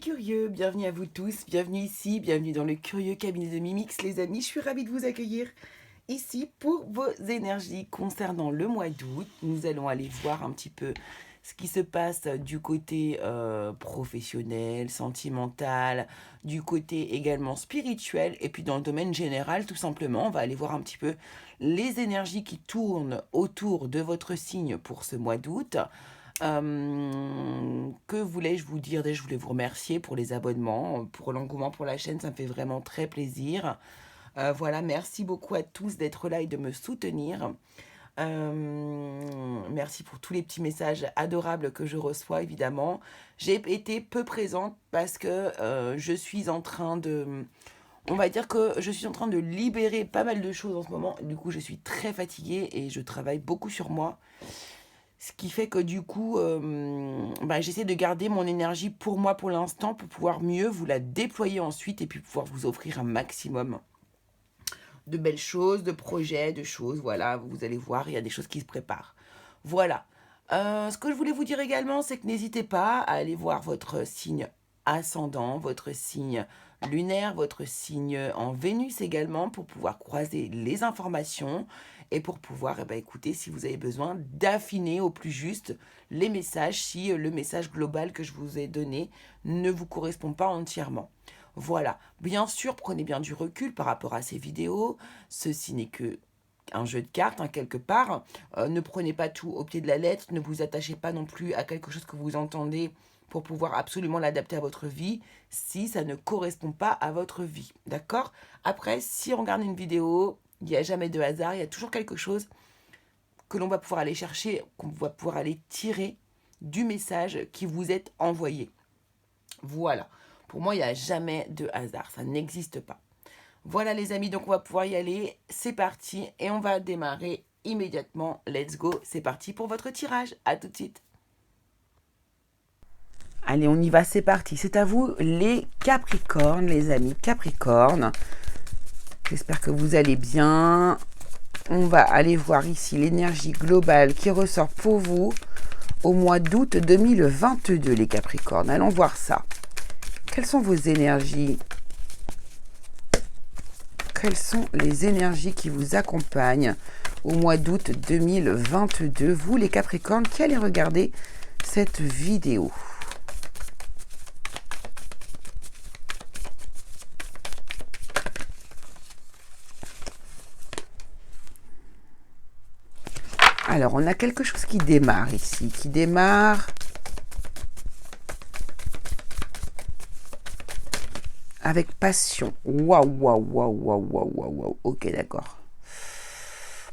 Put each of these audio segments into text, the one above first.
curieux, bienvenue à vous tous, bienvenue ici, bienvenue dans le curieux cabinet de Mimix les amis, je suis ravie de vous accueillir ici pour vos énergies concernant le mois d'août. Nous allons aller voir un petit peu ce qui se passe du côté professionnel, sentimental, du côté également spirituel et puis dans le domaine général tout simplement. On va aller voir un petit peu les énergies qui tournent autour de votre signe pour ce mois d'août. Que voulais-je vous dire? Déjà, je voulais vous remercier pour les abonnements, pour l'engouement pour la chaîne, ça me fait vraiment très plaisir. Voilà, merci beaucoup à tous d'être là et de me soutenir. Merci pour tous les petits messages adorables que je reçois, évidemment. J'ai été peu présente parce que je suis en train de... On va dire que je suis en train de libérer pas mal de choses en ce moment. Du coup, je suis très fatiguée et je travaille beaucoup sur moi. Ce qui fait que du coup, j'essaie de garder mon énergie pour moi pour l'instant pour pouvoir mieux vous la déployer ensuite et puis pouvoir vous offrir un maximum de belles choses, de projets, de choses. Voilà, vous allez voir, il y a des choses qui se préparent. Voilà. Ce que je voulais vous dire également, c'est que n'hésitez pas à aller voir votre signe ascendant, votre signe lunaire, votre signe en Vénus également pour pouvoir croiser les informations et pour pouvoir écouter si vous avez besoin d'affiner au plus juste les messages si le message global que je vous ai donné ne vous correspond pas entièrement. Voilà, bien sûr, prenez bien du recul par rapport à ces vidéos, ceci n'est que un jeu de cartes, quelque part. Ne prenez pas tout au pied de la lettre, ne vous attachez pas non plus à quelque chose que vous entendez pour pouvoir absolument l'adapter à votre vie si ça ne correspond pas à votre vie, d'accord? Après, si on regarde une vidéo, il n'y a jamais de hasard, il y a toujours quelque chose que l'on va pouvoir aller chercher, qu'on va pouvoir aller tirer du message qui vous est envoyé. Voilà, pour moi, il n'y a jamais de hasard, ça n'existe pas. Voilà les amis, donc on va pouvoir y aller, c'est parti, et on va démarrer immédiatement. Let's go, c'est parti pour votre tirage, à tout de suite. Allez, on y va, c'est parti, c'est à vous les Capricornes, les amis Capricornes. J'espère que vous allez bien. On va aller voir ici l'énergie globale qui ressort pour vous au mois d'août 2022, les Capricornes. Allons voir ça. Quelles sont vos énergies ? Quelles sont les énergies qui vous accompagnent au mois d'août 2022, vous les Capricornes qui allez regarder cette vidéo? Alors, on a quelque chose qui démarre ici, qui démarre avec passion. Waouh, waouh, waouh, waouh, waouh, waouh, waouh. Ok, d'accord.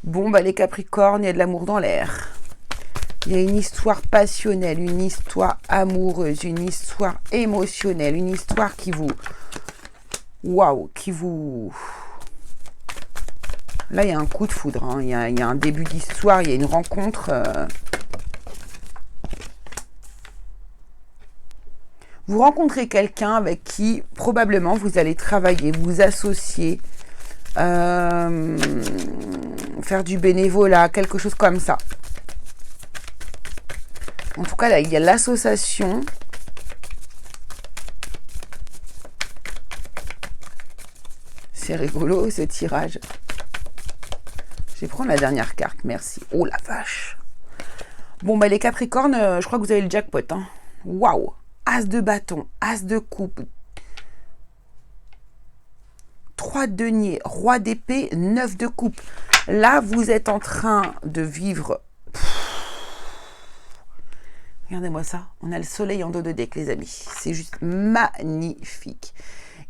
Bon, les Capricornes, il y a de l'amour dans l'air. Il y a une histoire passionnelle, une histoire amoureuse, une histoire émotionnelle, une histoire qui vous... Waouh, qui vous... Là, il y a un coup de foudre, hein. Il y a un début d'histoire, il y a une rencontre. Vous rencontrez quelqu'un avec qui, probablement, vous allez travailler, vous associer, faire du bénévolat, quelque chose comme ça. En tout cas, là, il y a l'association. C'est rigolo, ce tirage. Je vais prendre la dernière carte, merci. Oh la vache. Bon, les Capricornes, je crois que vous avez le jackpot. Hein. Waouh. As de bâton, as de coupe, 3 de denier, roi d'épée, 9 de coupe. Là, vous êtes en train de vivre... Regardez-moi ça. On a le soleil en dos de deck, les amis. C'est juste magnifique.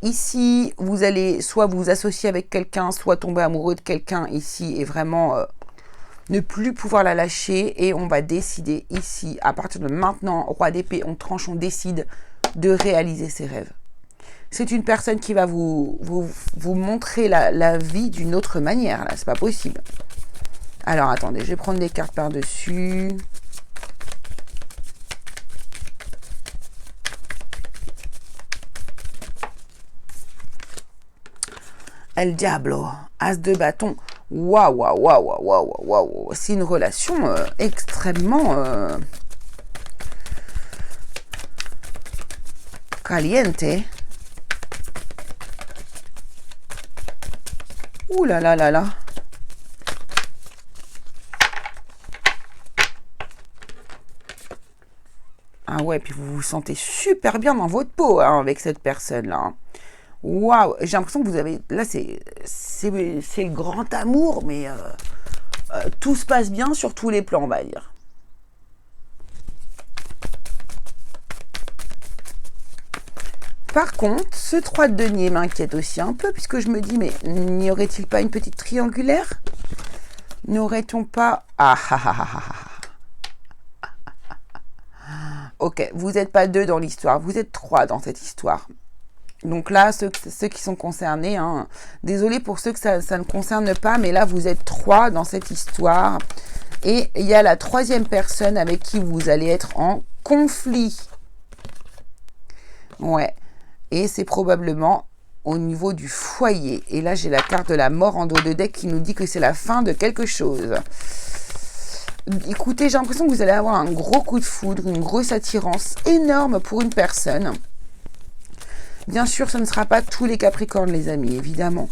Ici, vous allez soit vous associer avec quelqu'un, soit tomber amoureux de quelqu'un ici et vraiment ne plus pouvoir la lâcher. Et on va décider ici, à partir de maintenant, roi d'épée, on tranche, on décide de réaliser ses rêves. C'est une personne qui va vous montrer la vie d'une autre manière. Là, c'est pas possible. Alors, attendez, je vais prendre des cartes par-dessus. El Diablo, as de bâton. Waouh, waouh, waouh, waouh, waouh. C'est une relation extrêmement Caliente. Ouh là là là là. Ah ouais, puis vous vous sentez super bien dans votre peau hein, avec cette personne-là. Hein. Waouh, j'ai l'impression que vous avez... Là, c'est le grand amour, mais tout se passe bien sur tous les plans, on va dire. Par contre, ce 3 de denier m'inquiète aussi un peu, puisque je me dis, mais n'y aurait-il pas une petite triangulaire? N'aurait-on pas... Ah ah ah ah ah. Ok, vous n'êtes pas 2 dans l'histoire, vous êtes 3 dans cette histoire. Donc là, ceux qui sont concernés, hein, désolé pour ceux que ça ne concerne pas, mais là, vous êtes 3 dans cette histoire. Et il y a la 3e personne avec qui vous allez être en conflit. Ouais. Et c'est probablement au niveau du foyer. Et là, j'ai la carte de la mort en dos de deck qui nous dit que c'est la fin de quelque chose. Écoutez, j'ai l'impression que vous allez avoir un gros coup de foudre, une grosse attirance énorme pour une personne. Bien sûr, ce ne sera pas tous les Capricornes, les amis, évidemment.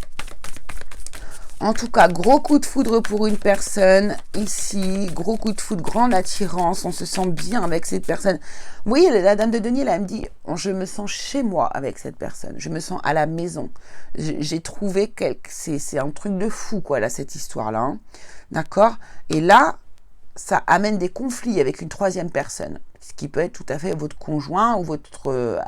En tout cas, gros coup de foudre pour une personne ici. Gros coup de foudre, grande attirance. On se sent bien avec cette personne. Vous voyez, la dame de denier, là, elle me dit, je me sens chez moi avec cette personne. Je me sens à la maison. J'ai trouvé c'est un truc de fou, quoi, là, cette histoire-là. Hein. D'accord? Et là, ça amène des conflits avec une 3e personne. Ce qui peut être tout à fait votre conjoint ou votre...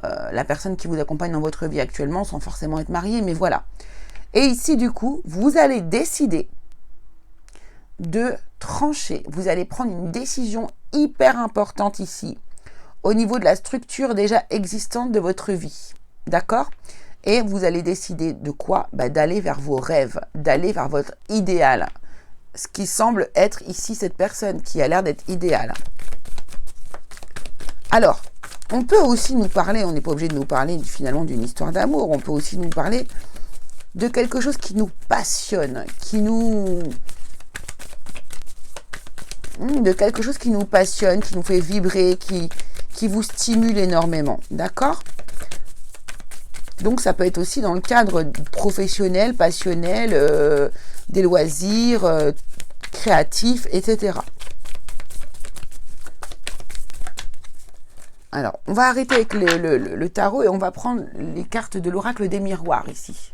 la personne qui vous accompagne dans votre vie actuellement sans forcément être marié, mais voilà. Et ici, du coup, vous allez décider de trancher. Vous allez prendre une décision hyper importante ici, au niveau de la structure déjà existante de votre vie. D'accord? Et vous allez décider de quoi? D'aller vers vos rêves, d'aller vers votre idéal. Ce qui semble être ici cette personne qui a l'air d'être idéale. Alors, on peut aussi nous parler, on n'est pas obligé de nous parler finalement d'une histoire d'amour, on peut aussi nous parler de quelque chose qui nous passionne, de quelque chose qui nous passionne, qui nous fait vibrer, qui vous stimule énormément, d'accord? Donc ça peut être aussi dans le cadre professionnel, passionnel, des loisirs, créatifs, etc. Alors, on va arrêter avec le tarot et on va prendre les cartes de l'oracle des miroirs ici.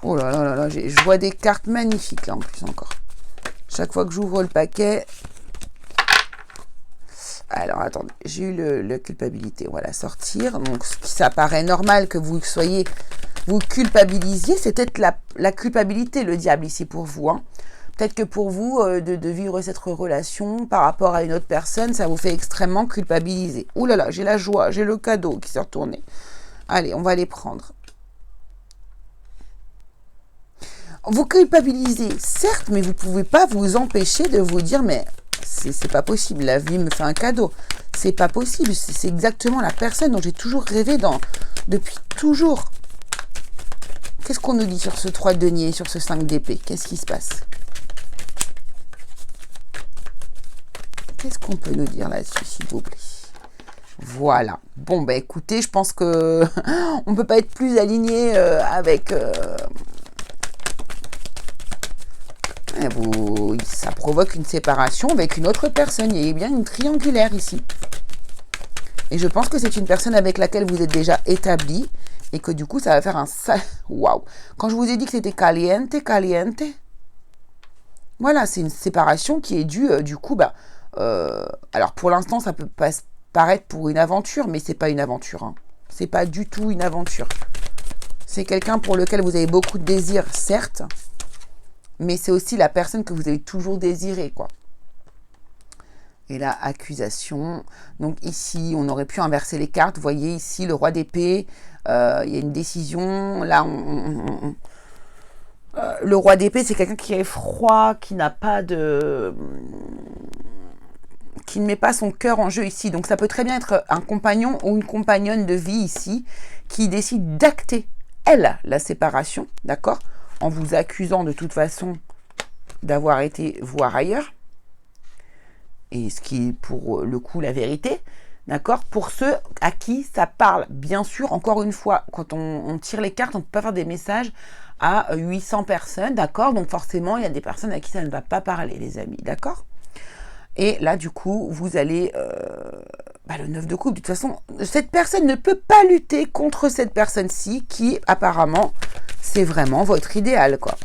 Oh là là là là, je vois des cartes magnifiques là en plus encore. Chaque fois que j'ouvre le paquet... Alors, attendez, j'ai eu la culpabilité, on va la sortir. Donc, ça paraît normal que vous culpabilisiez. C'est peut-être la culpabilité, le diable ici pour vous. Hein. Peut-être que pour vous, de vivre cette relation par rapport à une autre personne, ça vous fait extrêmement culpabiliser. Ouh là là, j'ai la joie, j'ai le cadeau qui s'est retourné. Allez, on va les prendre. Vous culpabilisez, certes, mais vous ne pouvez pas vous empêcher de vous dire, mais c'est pas possible, la vie me fait un cadeau. C'est pas possible, c'est exactement la personne dont j'ai toujours rêvé depuis toujours. Qu'est-ce qu'on nous dit sur ce 3 de denier, sur ce 5 d'épée? Qu'est-ce qui se passe? Qu'est-ce qu'on peut nous dire là-dessus, s'il vous plaît? Voilà. Bon, écoutez, je pense que on ne peut pas être plus aligné avec... ça provoque une séparation avec une autre personne. Il y a bien une triangulaire ici. Et je pense que c'est une personne avec laquelle vous êtes déjà établi et que du coup, ça va faire un... Waouh! Quand je vous ai dit que c'était caliente. Voilà, c'est une séparation qui est due, du coup, alors pour l'instant, ça peut pas paraître pour une aventure, mais c'est pas une aventure. Hein. C'est pas du tout une aventure. C'est quelqu'un pour lequel vous avez beaucoup de désir, certes, mais c'est aussi la personne que vous avez toujours désirée, quoi. Et là, accusation. Donc ici, on aurait pu inverser les cartes. Vous voyez ici, le roi d'épée. Il y a une décision. Là, le roi d'épée, c'est quelqu'un qui est froid, qui n'a pas de... qui ne met pas son cœur en jeu ici. Donc ça peut très bien être un compagnon ou une compagnonne de vie ici qui décide d'acter, elle, la séparation, d'accord? En vous accusant de toute façon d'avoir été voir ailleurs, et ce qui est pour le coup la vérité, d'accord? Pour ceux à qui ça parle, bien sûr, encore une fois, quand on tire les cartes, on ne peut pas faire des messages à 800 personnes, d'accord? Donc forcément, il y a des personnes à qui ça ne va pas parler, les amis, d'accord? Et là, du coup, vous allez... le 9 de coupe, de toute façon, cette personne ne peut pas lutter contre cette personne-ci qui, apparemment, c'est vraiment votre idéal, quoi.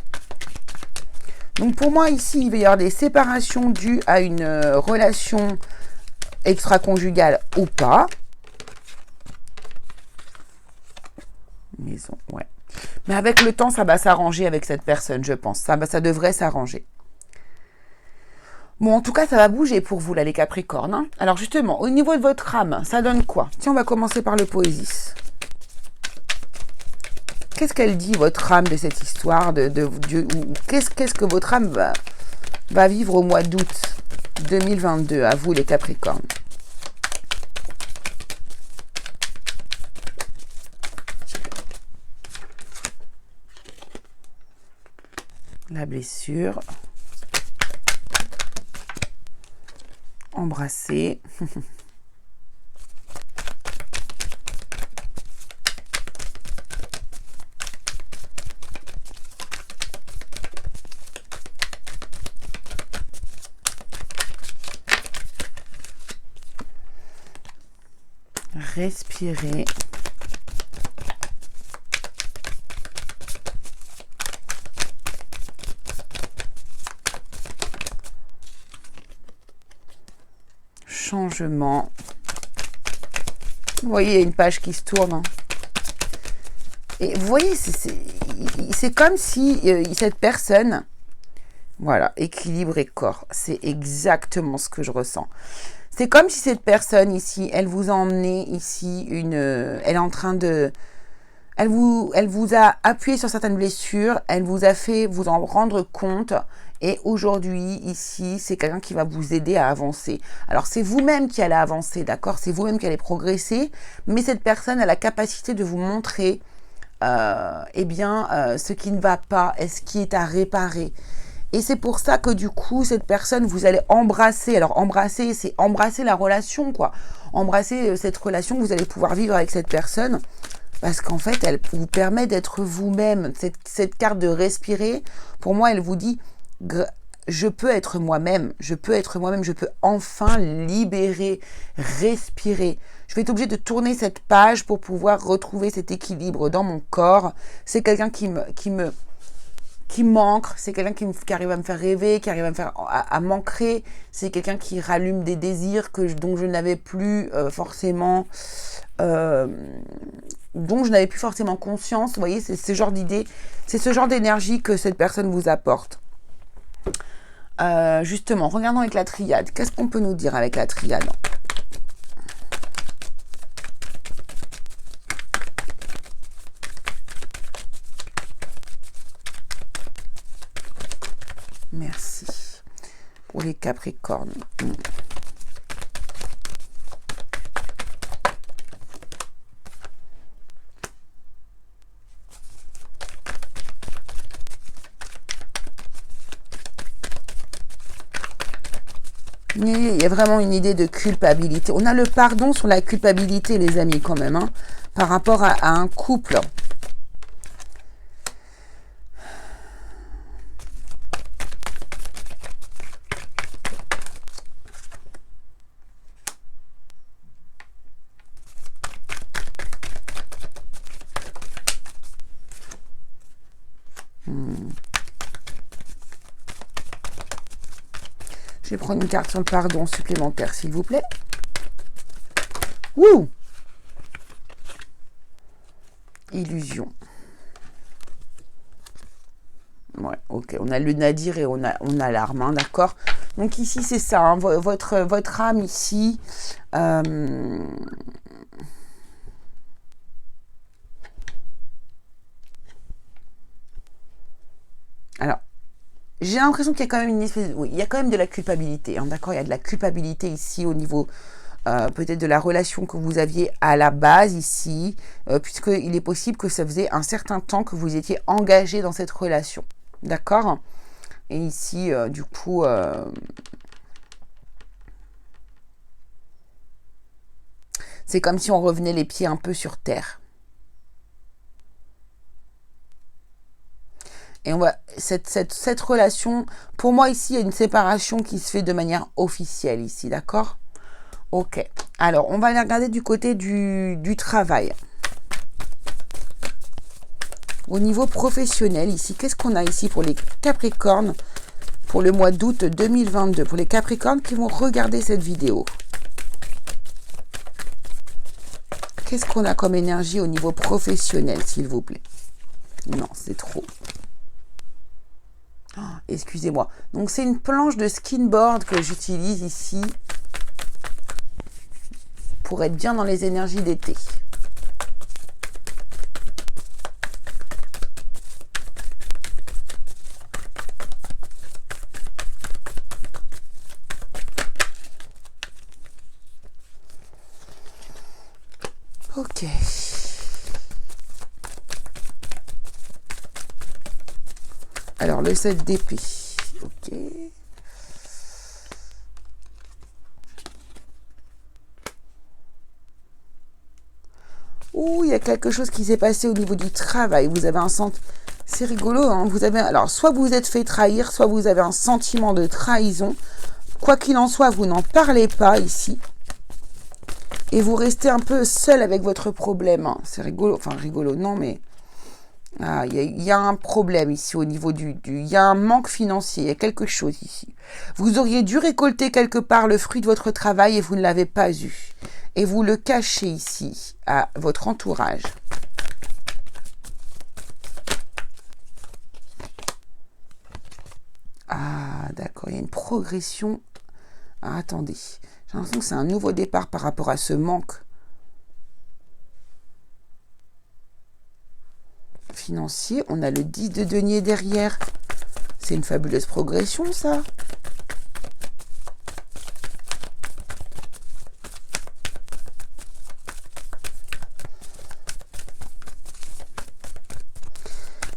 Donc pour moi, ici, il va y avoir des séparations dues à une relation extra-conjugale ou pas. Maison, ouais. Mais avec le temps, ça va s'arranger avec cette personne, je pense. Ça devrait s'arranger. Bon, en tout cas, ça va bouger pour vous, là, les Capricornes. Hein. Alors, justement, au niveau de votre âme, ça donne quoi? Tiens, on va commencer par le Poésis. Qu'est-ce qu'elle dit, votre âme, de cette histoire qu'est-ce que votre âme va vivre au mois d'août 2022, à vous, les Capricornes? La blessure. Embrasser. Respirer. Changement. Vous voyez, il y a une page qui se tourne. Hein. Et vous voyez, c'est comme si cette personne, voilà, équilibre et corps, c'est exactement ce que je ressens. C'est comme si cette personne ici, elle vous a emmené ici elle est en train de, elle vous a appuyé sur certaines blessures, elle vous a fait vous en rendre compte. Et aujourd'hui, ici, c'est quelqu'un qui va vous aider à avancer. Alors, c'est vous-même qui allez avancer, d'accord? C'est vous-même qui allez progresser. Mais cette personne a la capacité de vous montrer, ce qui ne va pas et ce qui est à réparer. Et c'est pour ça que du coup, cette personne, vous allez embrasser. Alors, embrasser, c'est embrasser la relation, quoi. Embrasser cette relation que vous allez pouvoir vivre avec cette personne. Parce qu'en fait, elle vous permet d'être vous-même. Cette carte de respirer, pour moi, elle vous dit... je peux être moi-même, je peux enfin libérer, respirer. Je vais être obligée de tourner cette page pour pouvoir retrouver cet équilibre dans mon corps. C'est quelqu'un qui m'ancre, c'est quelqu'un qui arrive à me faire rêver, qui arrive à m'ancrer. C'est quelqu'un qui rallume des désirs dont je n'avais plus forcément... dont je n'avais plus forcément conscience. Vous voyez, c'est ce genre d'idée, c'est ce genre d'énergie que cette personne vous apporte. Justement, regardons avec la triade. Qu'est-ce qu'on peut nous dire avec la triade? Merci. Pour les Capricornes. Il y a vraiment une idée de culpabilité. On a le pardon sur la culpabilité, les amis, quand même, hein, par rapport à un couple. Je vais prendre une carte sur le pardon supplémentaire, s'il vous plaît. Wouh! Illusion. Ouais, ok. On a le nadir et on a l'arme, hein, d'accord? Donc ici, c'est ça. Hein, votre âme ici... Alors, j'ai l'impression qu'il y a quand même une espèce... Oui, il y a quand même de la culpabilité, hein, d'accord? Il y a de la culpabilité ici au niveau peut-être de la relation que vous aviez à la base ici, puisqu'il est possible que ça faisait un certain temps que vous étiez engagé dans cette relation, d'accord? Et ici, du coup, c'est comme si on revenait les pieds un peu sur terre. Et on voit cette relation, pour moi ici, il y a une séparation qui se fait de manière officielle ici, d'accord? Ok. Alors, on va aller regarder du côté du travail. Au niveau professionnel, ici, qu'est-ce qu'on a ici pour les Capricornes pour le mois d'août 2022? Pour les Capricornes qui vont regarder cette vidéo. Qu'est-ce qu'on a comme énergie au niveau professionnel, s'il vous plaît? Non, c'est trop. Oh, excusez-moi. Donc, c'est une planche de skinboard que j'utilise ici pour être bien dans les énergies d'été. Ok. Alors, le 7 d'épée. Ok. Ouh, il y a quelque chose qui s'est passé au niveau du travail. Vous avez un sentiment... C'est rigolo, hein. Vous avez... Alors, soit vous êtes fait trahir, soit vous avez un sentiment de trahison. Quoi qu'il en soit, vous n'en parlez pas ici. Et vous restez un peu seul avec votre problème. Hein. C'est rigolo. Enfin, rigolo, non, mais... Ah, il y a un problème ici au niveau il y a un manque financier, il y a quelque chose ici. Vous auriez dû récolter quelque part le fruit de votre travail et vous ne l'avez pas eu. Et vous le cachez ici à votre entourage. Ah, d'accord, il y a une progression. Ah, attendez, j'ai l'impression que c'est un nouveau départ par rapport à ce manque financier. On a le 10 de denier derrière. C'est une fabuleuse progression, ça.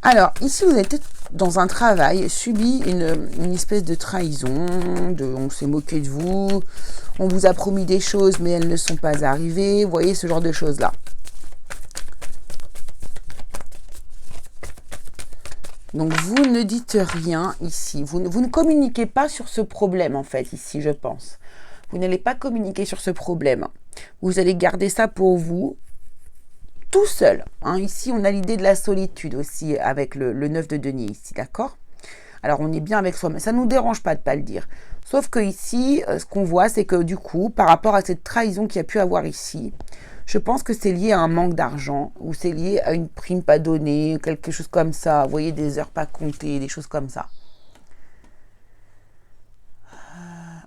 Alors, ici, vous êtes dans un travail, subi une espèce de trahison, on s'est moqué de vous, on vous a promis des choses, mais elles ne sont pas arrivées. Vous voyez ce genre de choses-là. Donc, vous ne dites rien ici. Vous ne communiquez pas sur ce problème, en fait, ici, je pense. Vous n'allez pas communiquer sur ce problème. Vous allez garder ça pour vous, tout seul. Hein. Ici, on a l'idée de la solitude aussi, avec le 9 de denier, ici, d'accord? Alors, on est bien avec soi, mais ça ne nous dérange pas de ne pas le dire. Sauf que ici, ce qu'on voit, c'est que du coup, par rapport à cette trahison qu'il y a pu avoir ici, je pense que c'est lié à un manque d'argent ou c'est lié à une prime pas donnée, quelque chose comme ça. Vous voyez, des heures pas comptées, des choses comme ça.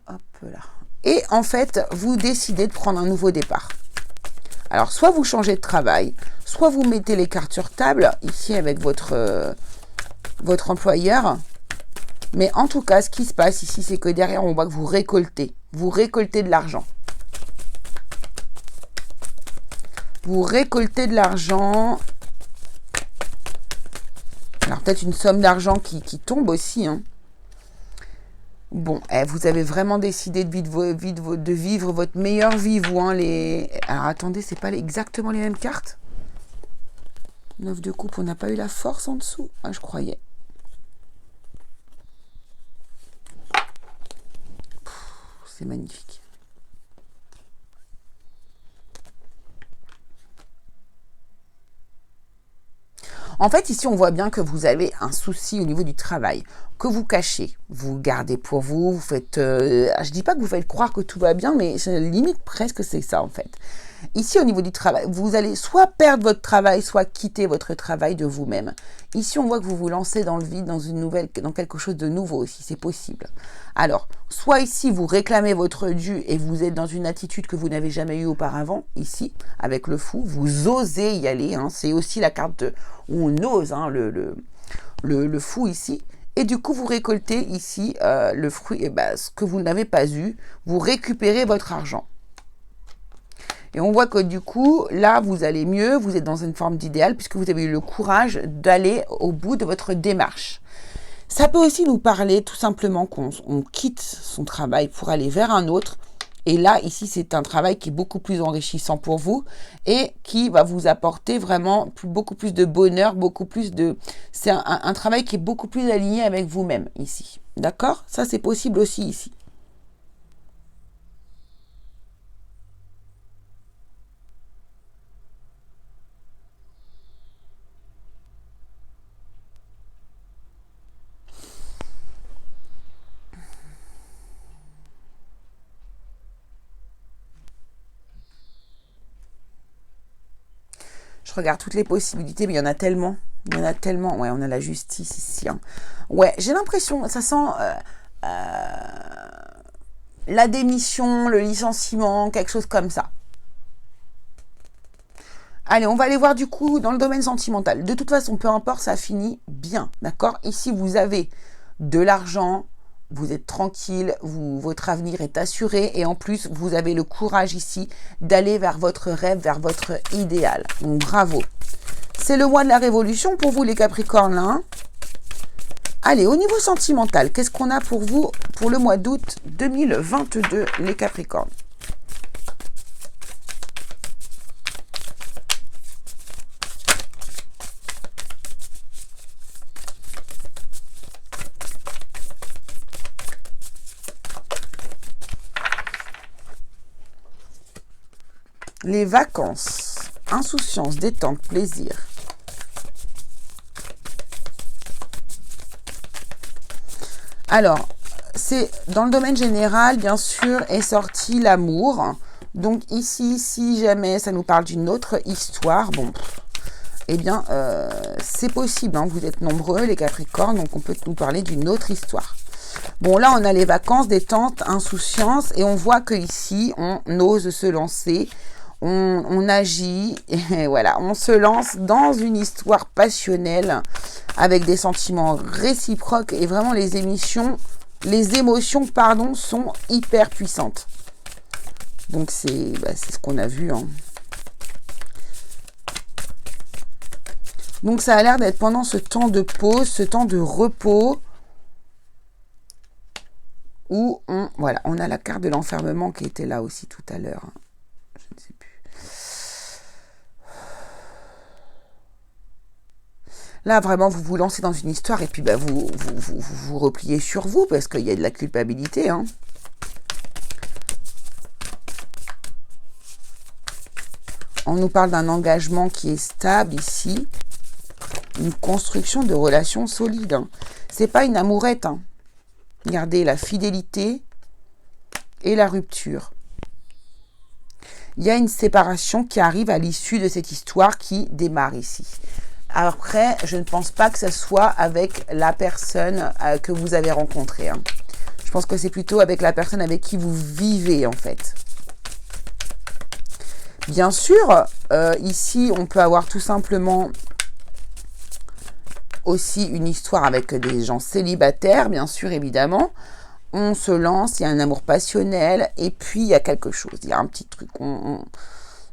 Hop là. Et en fait, vous décidez de prendre un nouveau départ. Alors, soit vous changez de travail, soit vous mettez les cartes sur table, ici avec votre employeur. Mais en tout cas, ce qui se passe ici, c'est que derrière, on voit que vous récoltez. Vous récoltez de l'argent. Vous récoltez de l'argent. Alors, peut-être une somme d'argent qui tombe aussi. Hein. Bon, vous avez vraiment décidé de vivre votre meilleure vie, vous. Hein, Alors, attendez, c'est pas exactement les mêmes cartes. 9 de coupe, on n'a pas eu la force en dessous. Ah, je croyais. C'est magnifique. En fait, ici, on voit bien que vous avez un souci au niveau du travail, que vous cachez. Vous gardez pour vous, vous faites... je dis pas que vous faites croire que tout va bien, mais limite presque c'est ça, en fait. Ici, au niveau du travail, vous allez soit perdre votre travail, soit quitter votre travail de vous-même. Ici, on voit que vous vous lancez dans le vide, dans quelque chose de nouveau aussi, c'est possible. Alors, soit ici, vous réclamez votre dû et vous êtes dans une attitude que vous n'avez jamais eue auparavant, ici, avec le fou, vous osez y aller, hein, c'est aussi la carte où on ose, hein, le fou ici. Et du coup, vous récoltez ici le fruit, et ce que vous n'avez pas eu, vous récupérez votre argent. Et on voit que du coup, là, vous allez mieux, vous êtes dans une forme d'idéal puisque vous avez eu le courage d'aller au bout de votre démarche. Ça peut aussi nous parler tout simplement qu'on quitte son travail pour aller vers un autre. Et là, ici, c'est un travail qui est beaucoup plus enrichissant pour vous et qui va vous apporter vraiment beaucoup plus de bonheur, beaucoup plus de... C'est un travail qui est beaucoup plus aligné avec vous-même ici. D'accord? Ça, c'est possible aussi ici. Je regarde toutes les possibilités, mais il y en a tellement. Il y en a tellement. Ouais, on a la justice ici. Hein. Ouais, j'ai l'impression, ça sent la démission, le licenciement, quelque chose comme ça. Allez, on va aller voir du coup dans le domaine sentimental. De toute façon, peu importe, ça finit bien, d'accord? Ici, vous avez de l'argent, vous êtes tranquille, votre avenir est assuré et en plus, vous avez le courage ici d'aller vers votre rêve, vers votre idéal. Donc, bravo. C'est le mois de la révolution pour vous, les Capricornes, là. Hein. Allez, au niveau sentimental, qu'est-ce qu'on a pour vous pour le mois d'août 2022, les Capricornes? Les vacances, insouciance, détente, plaisir. Alors, c'est dans le domaine général, bien sûr, est sorti l'amour. Donc ici, si jamais ça nous parle d'une autre histoire, bon, eh bien, c'est possible. Hein, vous êtes nombreux, les Capricornes, donc on peut nous parler d'une autre histoire. Bon, là, on a les vacances, détente, insouciance, et on voit que ici, on ose se lancer. On agit, et voilà, on se lance dans une histoire passionnelle avec des sentiments réciproques et vraiment les émotions, sont hyper puissantes. Donc c'est ce qu'on a vu. Hein. Donc ça a l'air d'être pendant ce temps de pause, ce temps de repos où on a la carte de l'enfermement qui était là aussi tout à l'heure. Je ne sais plus. Là, vraiment, vous vous lancez dans une histoire et puis vous repliez sur vous parce qu'il y a de la culpabilité. Hein. On nous parle d'un engagement qui est stable ici. Une construction de relations solides. Hein. C'est pas une amourette. Hein. Regardez la fidélité et la rupture. Il y a une séparation qui arrive à l'issue de cette histoire qui démarre ici. Après, je ne pense pas que ce soit avec la personne que vous avez rencontrée. Hein. Je pense que c'est plutôt avec la personne avec qui vous vivez, en fait. Bien sûr, ici, on peut avoir tout simplement aussi une histoire avec des gens célibataires, bien sûr, évidemment. On se lance, il y a un amour passionnel, et puis il y a quelque chose, il y a un petit truc,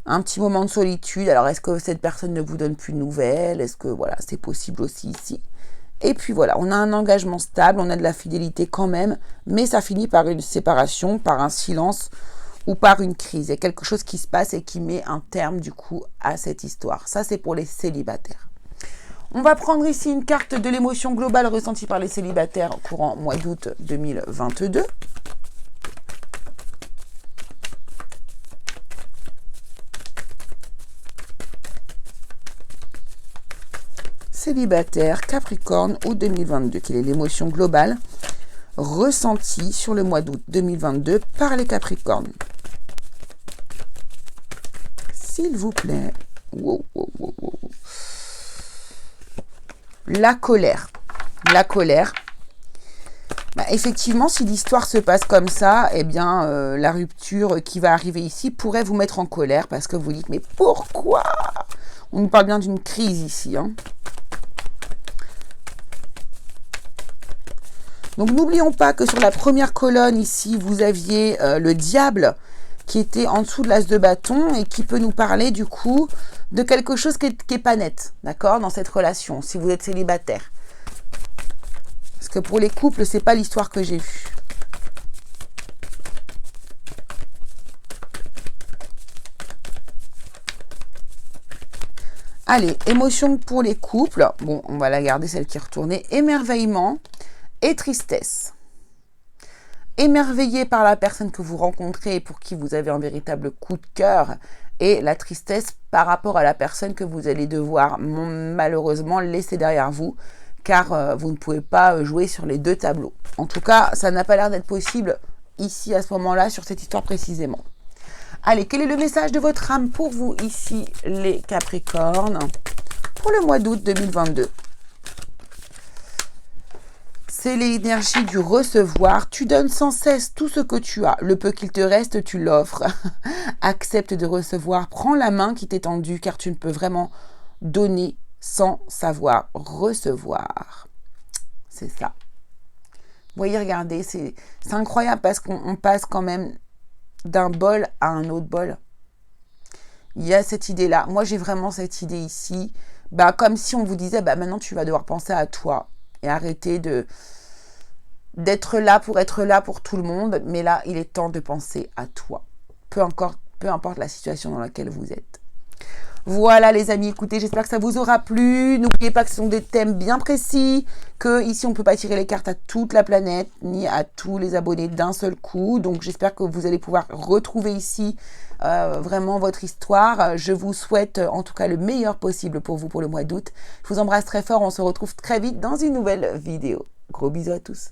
un petit moment de solitude. Alors, est-ce que cette personne ne vous donne plus de nouvelles? Est-ce que, voilà, c'est possible aussi ici? Et puis voilà, on a un engagement stable, on a de la fidélité quand même, mais ça finit par une séparation, par un silence ou par une crise. Il y a quelque chose qui se passe et qui met un terme, du coup, à cette histoire. Ça, c'est pour les célibataires. On va prendre ici une carte de l'émotion globale ressentie par les célibataires courant mois d'août 2022. Célibataire, Capricorne, août 2022. Quelle est l'émotion globale ressentie sur le mois d'août 2022 par les Capricornes? S'il vous plaît. Wow, wow, wow, wow. La colère. La colère. Effectivement, si l'histoire se passe comme ça, eh bien, la rupture qui va arriver ici pourrait vous mettre en colère parce que vous dites, mais pourquoi? On nous parle bien d'une crise ici. Hein. Donc, n'oublions pas que sur la première colonne ici, vous aviez le diable qui était en dessous de l'as de bâton et qui peut nous parler du coup de quelque chose qui est pas net, d'accord, dans cette relation, si vous êtes célibataire. Parce que pour les couples, c'est pas l'histoire que j'ai vue. Allez, émotion pour les couples. Bon, on va la garder, celle qui est retournée. Émerveillement et tristesse. Émerveillé par la personne que vous rencontrez et pour qui vous avez un véritable coup de cœur. Et la tristesse par rapport à la personne que vous allez devoir malheureusement laisser derrière vous. Car vous ne pouvez pas jouer sur les deux tableaux. En tout cas, ça n'a pas l'air d'être possible ici, à ce moment-là, sur cette histoire précisément. Allez, quel est le message de votre âme pour vous ici, les Capricornes, pour le mois d'août 2022? C'est l'énergie du recevoir. Tu donnes sans cesse tout ce que tu as. Le peu qu'il te reste, tu l'offres. Accepte de recevoir. Prends la main qui t'est tendue, car tu ne peux vraiment donner sans savoir recevoir. C'est ça. Vous voyez, regardez, c'est incroyable parce qu'on passe quand même d'un bol à un autre bol. Il y a cette idée-là. Moi, j'ai vraiment cette idée ici. Comme si on vous disait, maintenant, tu vas devoir penser à toi et arrêter d'être là pour tout le monde. Mais là, il est temps de penser à toi. Peu importe la situation dans laquelle vous êtes. Voilà les amis, écoutez, j'espère que ça vous aura plu. N'oubliez pas que ce sont des thèmes bien précis, que ici on ne peut pas tirer les cartes à toute la planète, ni à tous les abonnés d'un seul coup. Donc j'espère que vous allez pouvoir retrouver ici vraiment votre histoire. Je vous souhaite en tout cas le meilleur possible pour vous pour le mois d'août. Je vous embrasse très fort, on se retrouve très vite dans une nouvelle vidéo. Gros bisous à tous.